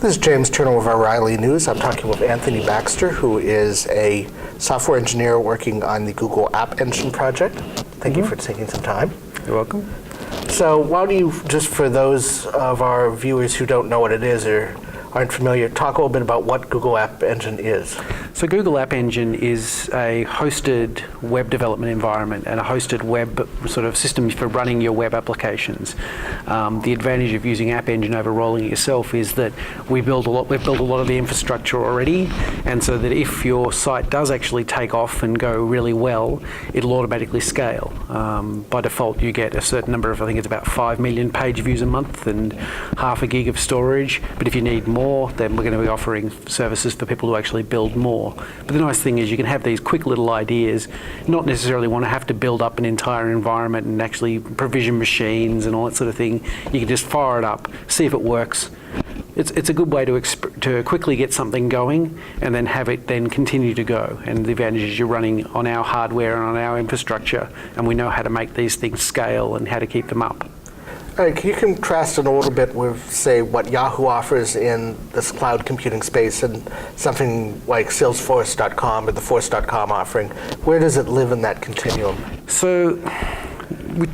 This is James Turner of O'Reilly News. I'm talking with Anthony Baxter, who is a software engineer working on the Google App Engine project. Thank you for taking some time. You're welcome. So why don't you, just for those of our viewers who don't know what it is or aren't familiar, talk a little bit about what Google App Engine is. So Google App Engine is a hosted web development environment and a hosted web sort of system for running your web applications. The advantage of using App Engine over rolling it yourself is that we've built a lot of the infrastructure already, and so that if your site does actually take off and go really well, it'll automatically scale. By default, you get a certain number of, I think it's about 5 million page views a month and half a gig of storage. But if you need more, then we're going to be offering services for people to actually build more. But the nice thing is you can have these quick little ideas, not necessarily want to have to build up an entire environment and actually provision machines and all that sort of thing. You can just fire it up, see if it works. It's a good way to quickly get something going and then have it then continue to go. And the advantage is you're running on our hardware and on our infrastructure, and we know how to make these things scale and how to keep them up. All right, can you contrast it a little bit with, say, what Yahoo offers in this cloud computing space and something like Salesforce.com or the Force.com offering? Where does it live in that continuum? So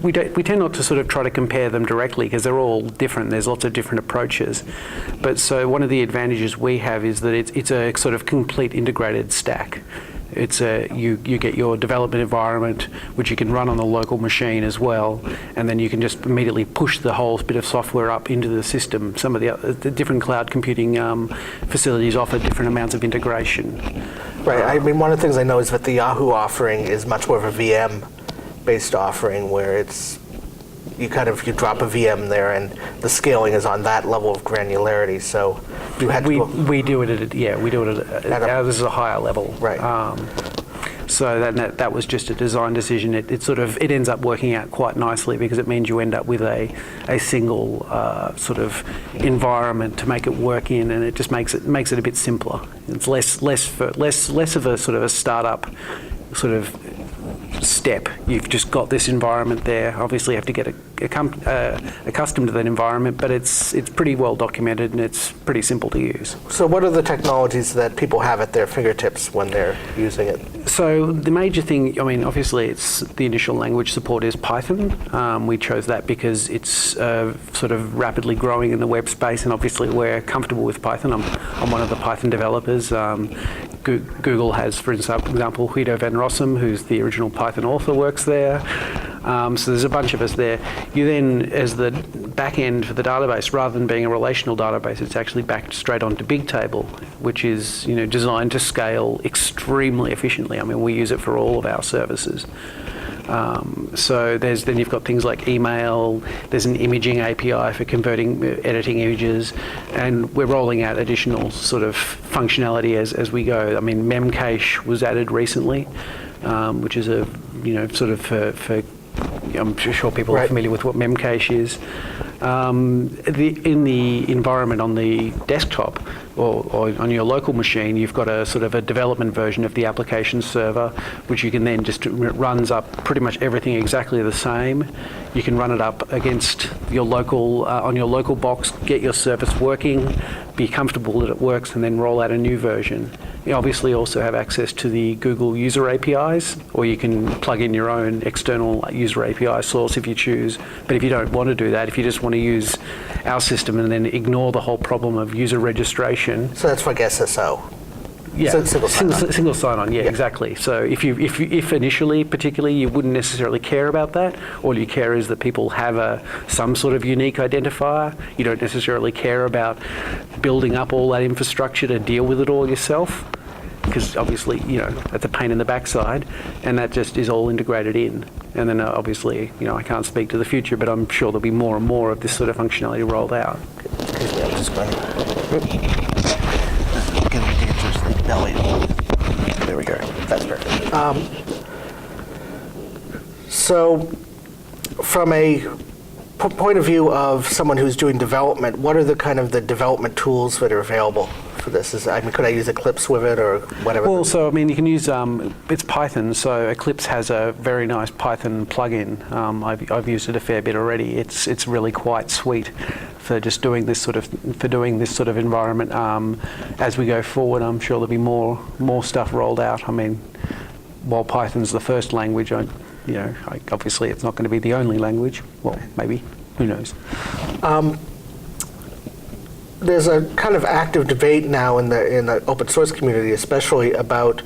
we tend not to sort of try to compare them directly because they're all different. There's lots of different approaches. But so one of the advantages we have is that it's a sort of complete integrated stack. It's you get your development environment, which you can run on the local machine as well, and then you can just immediately push the whole bit of software up into the system. Some of the different cloud computing facilities offer different amounts of integration. Right. I mean, one of the things I know is that the Yahoo offering is much more of a VM-based offering, where it's you drop a VM there, and the scaling is on that level of granularity. So we do it at ours is a higher level. Right. So that was just a design decision. It ends up working out quite nicely because it means you end up with a single sort of environment to make it work in, and it just makes it a bit simpler. It's less of a sort of a startup sort of step. You've just got this environment there. Obviously, you have to get accustomed to that environment, but it's pretty well documented and it's pretty simple to use. So what are the technologies that people have at their fingertips when they're using it? So the major thing, I mean, obviously it's the initial language support is Python. We chose that because it's sort of rapidly growing in the web space, and obviously we're comfortable with Python. I'm one of the Python developers. Google has, for example, Guido van Rossum, who's the original Python author, works there. So there's a bunch of us there. You then, as the back end for the database, rather than being a relational database, it's actually backed straight onto Bigtable, which is designed to scale extremely efficiently. I mean, we use it for all of our services. So then you've got things like email, there's an imaging API for editing images, and we're rolling out additional sort of functionality as we go. I mean, Memcache was added recently, which is a, sort of for I'm sure people are familiar with what Memcache is. In the environment on the desktop or on your local machine, you've got a sort of a development version of the application server, which you can then just runs up pretty much everything exactly the same. You can run it up against your local on your local box, get your service working, be comfortable that it works, and then roll out a new version. You obviously also have access to the Google user APIs, or you can plug in your own external user API source if you choose. But if you don't want to do that, if you just want to use our system and then ignore the whole problem of user registration. So that's like SSO. Yeah, single sign-on. Yeah, yeah, exactly. So if initially, particularly, you wouldn't necessarily care about that. All you care is that people have some sort of unique identifier. You don't necessarily care about building up all that infrastructure to deal with it all yourself, because obviously, that's a pain in the backside, and that just is all integrated in. And then obviously, I can't speak to the future, but I'm sure there'll be more and more of this sort of functionality rolled out. Excuse me, I'm just going to get a dangerous belly. There we go. That's perfect. So from a point of view of someone who's doing development, what are the kind of the development tools that are available for this? Could I use Eclipse with it or whatever? Well, so I mean, you can use it's Python. So Eclipse has a very nice Python plugin. I've used it a fair bit already. It's really quite sweet for just doing this sort of environment. As we go forward, I'm sure there'll be more stuff rolled out. I mean, while Python's the first language, obviously it's not going to be the only language. Well, maybe. Who knows? There's a kind of active debate now in the open source community, especially about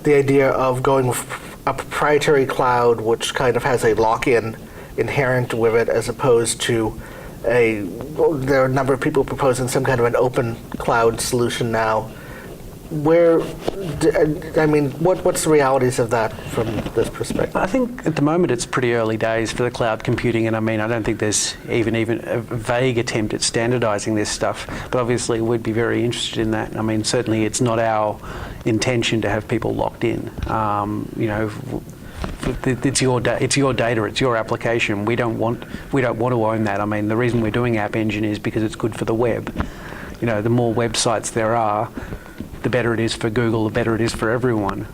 the idea of going with a proprietary cloud, which kind of has a lock-in inherent with it, as opposed to there are a number of people proposing some kind of an open cloud solution now. What's the realities of that from this perspective? I think at the moment it's pretty early days for the cloud computing, and I don't think there's even a vague attempt at standardizing this stuff, but obviously we'd be very interested in that. Certainly it's not our intention to have people locked in. It's your data, it's your application. We don't want to own that. The reason we're doing App Engine is because it's good for the web. The more websites there are, the better it is for Google, the better it is for everyone.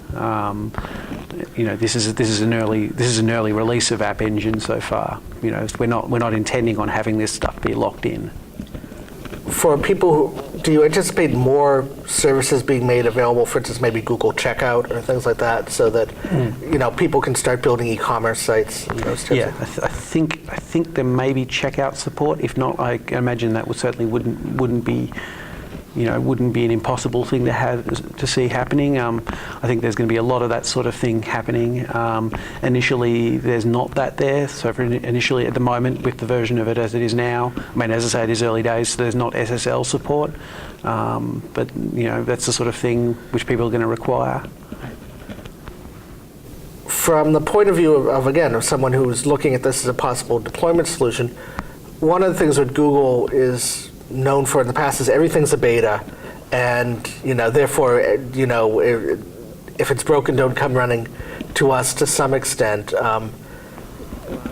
This is an early release of App Engine so far. We're not intending on having this stuff be locked in. For people do you anticipate more services being made available, for instance, maybe Google Checkout or things like that, so that people can start building e-commerce sites? And those types I think there may be checkout support. If not, I imagine that wouldn't be an impossible thing to see happening. I think there's going to be a lot of that sort of thing happening. Initially, there's not that there. So initially, at the moment, with the version of it as it is now, as I say, it is early days, so there's not SSL support. But that's the sort of thing which people are going to require. From the point of view of someone who's looking at this as a possible deployment solution, one of the things that Google is known for in the past is everything's a beta, and therefore if it's broken, don't come running to us to some extent.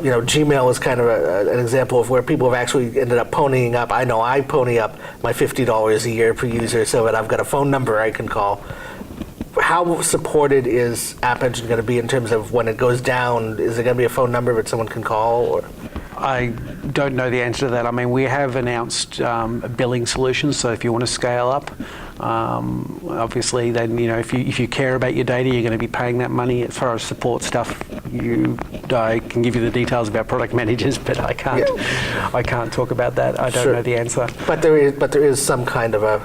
Gmail is kind of an example of where people have actually ended up ponying up. I know I pony up my $50 a year per user so that I've got a phone number I can call. How supported is App Engine going to be in terms of when it goes down? Is it going to be a phone number that someone can call? Or? I don't know the answer to that. We have announced billing solutions, so if you want to scale up, obviously then, if you care about your data, you're going to be paying that money. As far as support stuff, I can give you the details about product managers, but I can't talk about that. I don't know the answer. But there is some kind of a...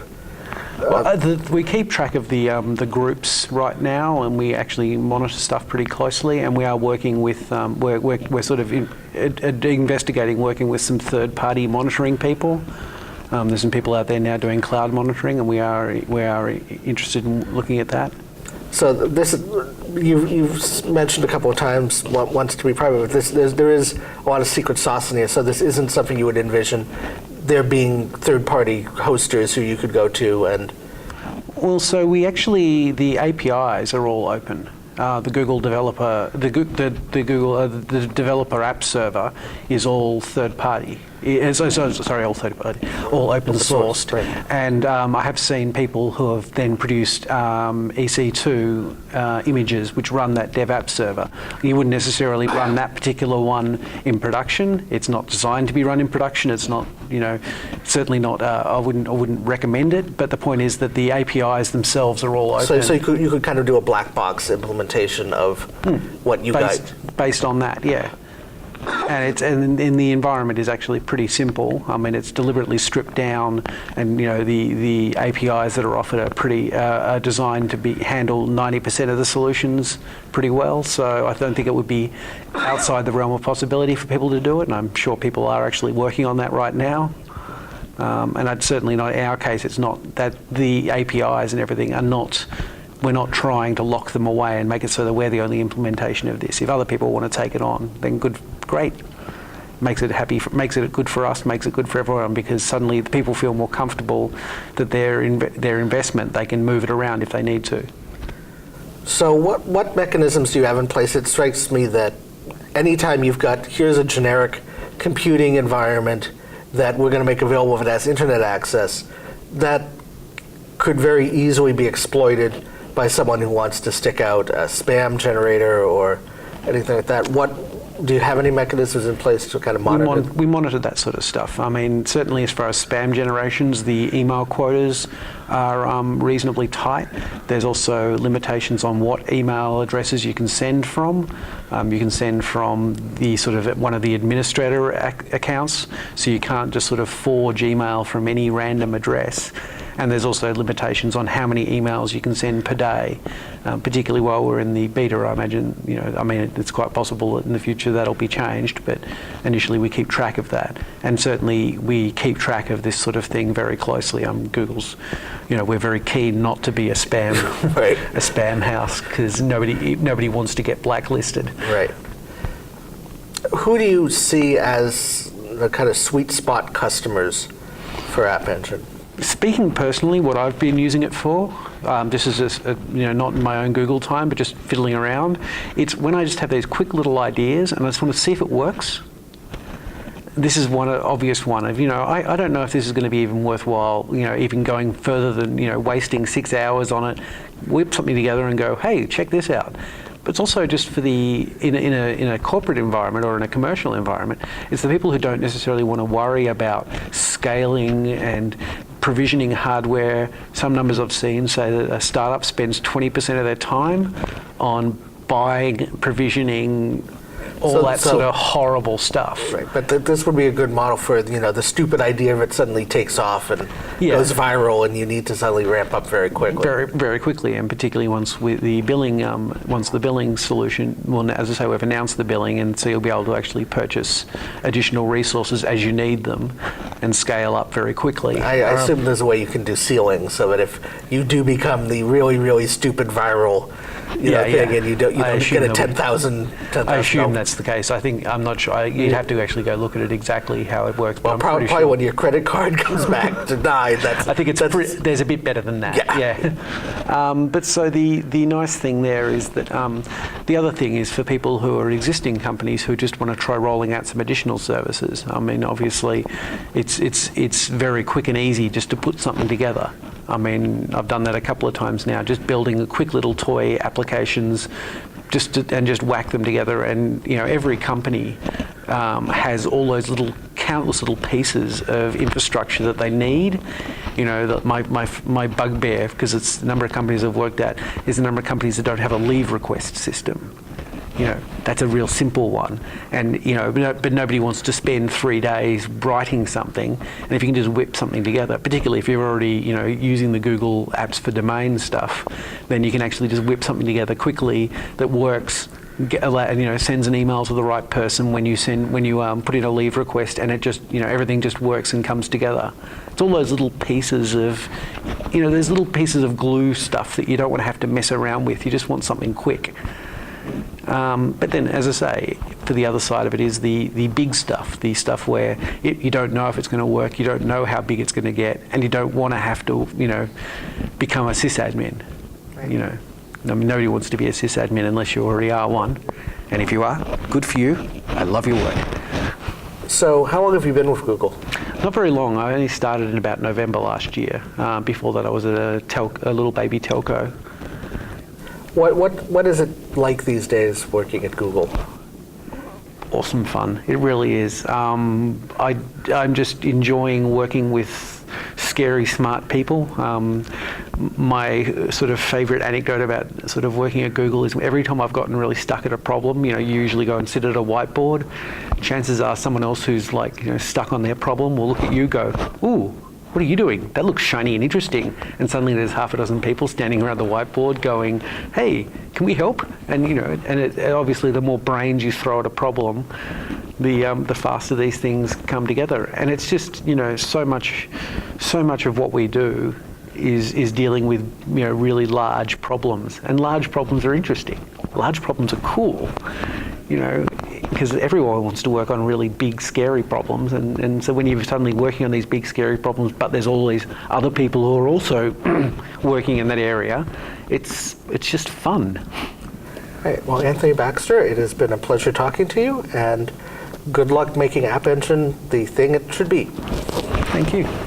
we keep track of the groups right now, and we actually monitor stuff pretty closely. And we are working with we're sort of investigating working with some third-party monitoring people. There's some people out there now doing cloud monitoring, and we are interested in looking at that. So this you've mentioned a couple of times once to be private, but there is a lot of secret sauce in here. So this isn't something you would envision there being third-party hosters who you could go to and... Well, so the APIs are all open. The Google developer, the developer app server is all third-party. All open sourced. Right. And I have seen people who have then produced EC2 images which run that dev app server. You wouldn't necessarily run that particular one in production. It's not designed to be run in production. It's not, certainly not. I wouldn't recommend it. But the point is that the APIs themselves are all open. So you could kind of do a black box implementation of what you guys based on that, yeah. And the environment is actually pretty simple. It's deliberately stripped down, and the APIs that are offered are designed to handle 90% of the solutions pretty well. So I don't think it would be outside the realm of possibility for people to do it, and I'm sure people are actually working on that right now. And I'd certainly not in our case. It's not that the APIs and everything are not. We're not trying to lock them away and make it so that we're the only implementation of this. If other people want to take it on, then great. Makes it good for us, makes it good for everyone, because suddenly the people feel more comfortable that their investment, they can move it around if they need to. So what mechanisms do you have in place? It strikes me that anytime you've got, here's a generic computing environment that we're going to make available if it has internet access, that could very easily be exploited by someone who wants to stick out a spam generator or anything like that. Do you have any mechanisms in place to kind of monitor? We monitor that sort of stuff. I mean, certainly as far as spam generations, the email quotas are reasonably tight. There's also limitations on what email addresses you can send from. You can send from the sort of one of the administrator accounts, so you can't just sort of forge email from any random address. And there's also limitations on how many emails you can send per day, particularly while we're in the beta. I imagine, it's quite possible that in the future that'll be changed, but initially we keep track of that. And certainly we keep track of this sort of thing very closely. Google's, we're very keen not to be a spam, right. a spam house, because nobody wants to get blacklisted. Right. Who do you see as the kind of sweet spot customers for App Engine? Speaking personally, what I've been using it for, this is just, not in my own Google time, but just fiddling around. It's when I just have these quick little ideas and I just want to see if it works. This is one obvious one of, I don't know if this is going to be even worthwhile, even going further than, wasting 6 hours on it, whip something together and go, hey, check this out. But it's also just for in a corporate environment or in a commercial environment, it's the people who don't necessarily want to worry about scaling and provisioning hardware. Some numbers I've seen say that a startup spends 20% of their time on buying, provisioning, all that sort of horrible stuff. Right, but this would be a good model for the stupid idea of it suddenly takes off and goes viral, and you need to suddenly ramp up very quickly. Very, very quickly, and particularly once the billing solution. Well, as I say, we've announced the billing, and so you'll be able to actually purchase additional resources as you need them, and scale up very quickly. I assume there's a way you can do ceiling so that if you do become the really, really stupid viral thing, and you don't get a 10,000. I assume that's the case. I'm not sure. You'd have to actually go look at it exactly how it works. Well, probably sure. when your credit card comes back denied. I think there's a bit better than that. Yeah. But so the nice thing there is that the other thing is for people who are existing companies who just want to try rolling out some additional services. I mean, obviously, it's very quick and easy just to put something together. I mean, I've done that a couple of times now, just building quick little toy applications, and just whack them together. And every company has all those countless little pieces of infrastructure that they need. My bugbear, because it's the number of companies I've worked at, is the number of companies that don't have a leave request system. That's a real simple one. And, but nobody wants to spend 3 days writing something. And if you can just whip something together, particularly if you're already, using the Google Apps for Domain stuff, then you can actually just whip something together quickly that works, sends an email to the right person when you put in a leave request, and it just, everything just works and comes together. It's all those little pieces of, there's little pieces of glue stuff that you don't want to have to mess around with. You just want something quick. But then, as I say, for the other side of it is the big stuff, the stuff where you don't know if it's going to work, you don't know how big it's going to get, and you don't want to have to, become a sysadmin. Right. Nobody wants to be a sysadmin unless you already are one. And if you are, good for you. I love your work. So how long have you been with Google? Not very long. I only started in about November last year. Before that, I was at a little baby telco. What is it like these days working at Google? Awesome fun. It really is. I'm just enjoying working with scary, smart people. My sort of favourite anecdote about sort of working at Google is every time I've gotten really stuck at a problem, you usually go and sit at a whiteboard. Chances are someone else who's stuck on their problem will look at you, go, "Ooh, what are you doing? That looks shiny and interesting." And suddenly there's half a dozen people standing around the whiteboard going, "Hey, can we help?" And obviously the more brains you throw at a problem, the faster these things come together. And it's just so much of what we do is dealing with really large problems. And large problems are interesting. Large problems are cool. Because everyone wants to work on really big, scary problems. And so when you're suddenly working on these big, scary problems, but there's all these other people who are also working in that area, it's just fun. Right. Well, Anthony Baxter, it has been a pleasure talking to you, and good luck making App Engine the thing it should be. Thank you.